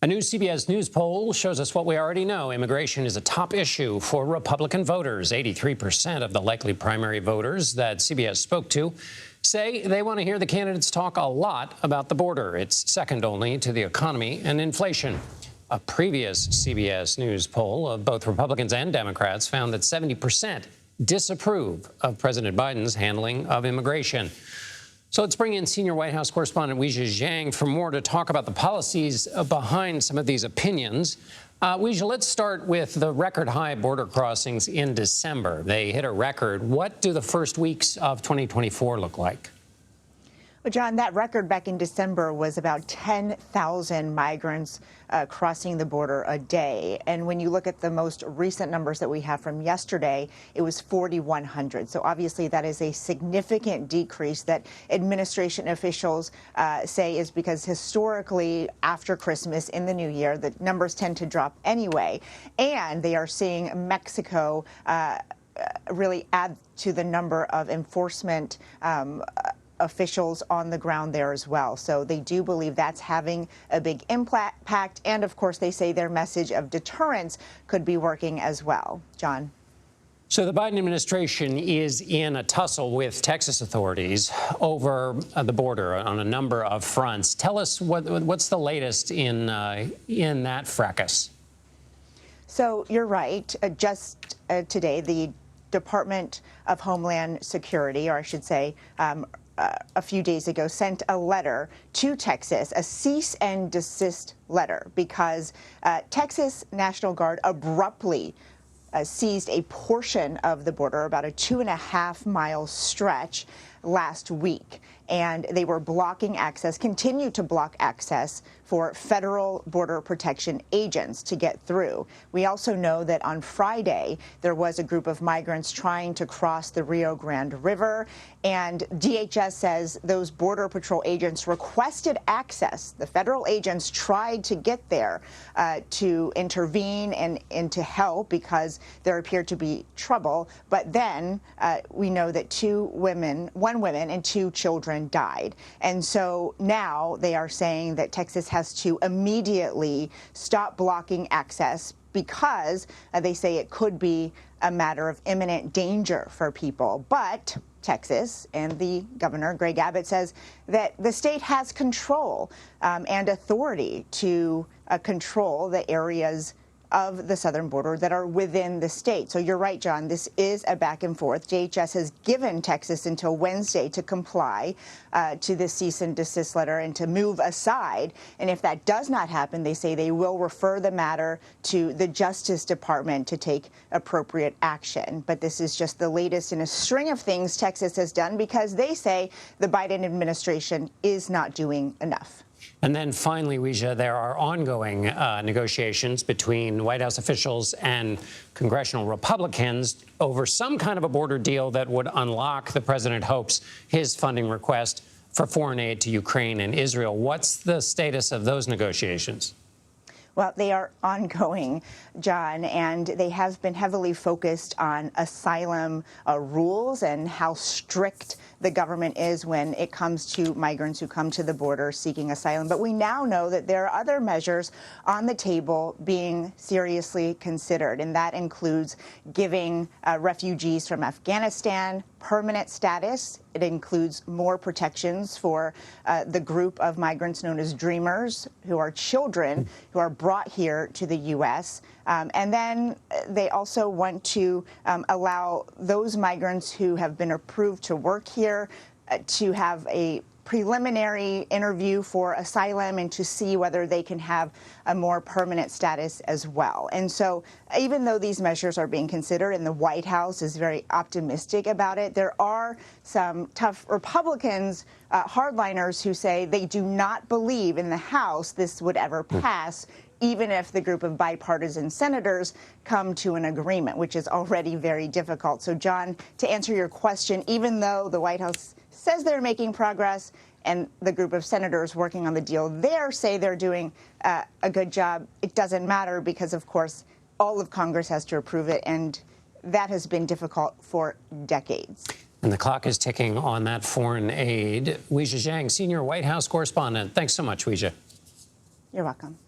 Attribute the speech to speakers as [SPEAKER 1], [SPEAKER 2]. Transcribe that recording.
[SPEAKER 1] A new CBS News poll shows us what we already know. Immigration is a top issue for Republican voters. 83% of the likely primary voters that CBS spoke to say they want to hear the candidates talk a lot about the border. It's second only to the economy and inflation. A previous CBS News poll of both Republicans and Democrats found that 70% disapprove of President Biden's handling of immigration. So let's bring in senior White House correspondent Weijia Jiang for more to talk about the policies behind some of these opinions. Weijia, let's start with the record high border crossings in December. They hit a record. What do the first weeks of 2024 look like?
[SPEAKER 2] Well, John, that record back in December was about 10,000 migrants crossing the border a day. And when you look at the most recent numbers that we have from yesterday, it was 4,100. So obviously that is a significant decrease that administration officials say is because historically after Christmas in the new year, the numbers tend to drop anyway. And they are seeing Mexico really add to the number of enforcement officials on the ground there as well. So they do believe that's having a big impact. And of course, they say their message of deterrence could be working as well. John.
[SPEAKER 1] So the Biden administration is in a tussle with Texas authorities over the border on a number of fronts. Tell us what's the latest in that fracas.
[SPEAKER 2] So you're right. Just today, the Department of Homeland Security, or I should say, a few days ago, sent a letter to Texas, a cease and desist letter, because Texas National Guard abruptly seized a portion of the border, about a 2.5-mile stretch, last week. And they were blocking access, continue to block access for federal border protection agents to get through. We also know that on Friday, there was a group of migrants trying to cross the Rio Grande River. And DHS says those Border Patrol agents requested access. The federal agents tried to get there to intervene and to help because there appeared to be trouble. But then we know that one woman and 2 children died. And so now they are saying that Texas has to immediately stop blocking access because they say it could be a matter of imminent danger for people. But Texas and the governor, Greg Abbott, says that the state has control and authority to control the areas of the southern border that are within the state. So you're right, John, this is a back and forth. DHS has given Texas until Wednesday to comply to the cease and desist letter and to move aside. And if that does not happen, they say they will refer the matter to the Justice Department to take appropriate action. But this is just the latest in a string of things Texas has done because they say the Biden administration is not doing enough.
[SPEAKER 1] And then finally, Weijia, there are ongoing negotiations between White House officials and congressional Republicans over some kind of a border deal that would unlock, the president hopes, his funding request for foreign aid to Ukraine and Israel. What's the status of those negotiations?
[SPEAKER 2] Well, they are ongoing, John, and they have been heavily focused on asylum rules and how strict the government is when it comes to migrants who come to the border seeking asylum. But we now know that there are other measures on the table being seriously considered, and that includes giving refugees from Afghanistan permanent status. It includes more protections for the group of migrants known as Dreamers, who are children who are brought here to the U.S. And then they also want to allow those migrants who have been approved to work here to have a preliminary interview for asylum and to see whether they can have a more permanent status as well. And so even though these measures are being considered and the White House is very optimistic about it, there are some tough Republicans, hardliners, who say they do not believe in the House this would ever pass, even if the group of bipartisan senators come to an agreement, which is already very difficult. So, John, to answer your question, even though the White House says they're making progress and the group of senators working on the deal there say they're doing a good job, it doesn't matter because, of course, all of Congress has to approve it, and that has been difficult for decades.
[SPEAKER 1] And the clock is ticking on that foreign aid. Weijia Jiang, senior White House correspondent. Thanks so much, Weijia.
[SPEAKER 2] You're welcome.